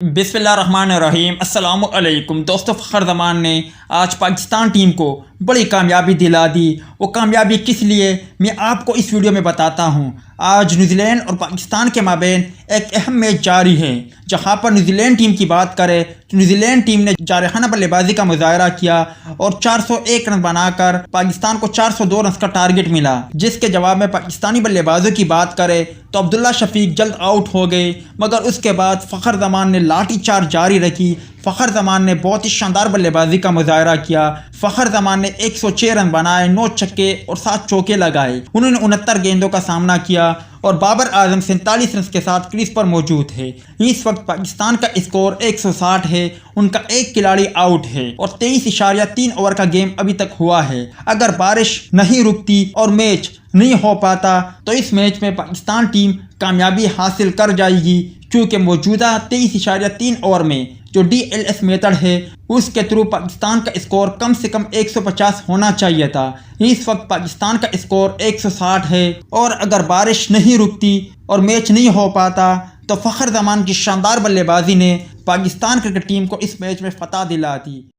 बिस्मिल्लाहिर्रहमानिर्रहीम। अस्सलाम वालेकुम दोस्तों, फ़खर ज़मान ने आज पाकिस्तान टीम को बड़ी कामयाबी दिला दी। वो कामयाबी किस लिए, मैं आपको इस वीडियो में बताता हूँ। आज न्यूजीलैंड और पाकिस्तान के माबैन एक अहम मैच जारी है। जहाँ पर न्यूजीलैंड टीम की बात करें तो न्यूजीलैंड टीम ने जारहाना बल्लेबाजी का मुजाहरा किया और 401 रन बनाकर पाकिस्तान को 402 रन का टारगेट मिला। जिसके जवाब में पाकिस्तानी बल्लेबाजों की बात करें तो अब्दुल्ला शफीक जल्द आउट हो गए, मगर उसके बाद फ़खर ज़मान ने लाठी चार्ज जारी रखी। फ़खर ज़मान ने बहुत ही शानदार बल्लेबाजी का मुजाहरा किया। फ़खर ज़मान ने 106 रन बनाए, 9 छक्के और 7 चौके लगाए। उन्होंने 69 गेंदों का सामना किया और बाबर आजम 47 रन के साथ क्रीज पर मौजूद है। इस वक्त पाकिस्तान का स्कोर 160 है। उनका एक खिलाड़ी आउट है और 23.3 ओवर का गेम अभी तक हुआ है। अगर बारिश नहीं रुकती और मैच नहीं हो पाता तो इस मैच में पाकिस्तान टीम कामयाबी हासिल कर जाएगी, क्योंकि मौजूदा 23.3 ओवर में जो DLS मेथड है उसके थ्रू पाकिस्तान का स्कोर कम से कम 150 होना चाहिए था। इस वक्त पाकिस्तान का स्कोर 160 है और अगर बारिश नहीं रुकती और मैच नहीं हो पाता तो फ़खर ज़मान की शानदार बल्लेबाजी ने पाकिस्तान क्रिकेट टीम को इस मैच में फतह दिला दी।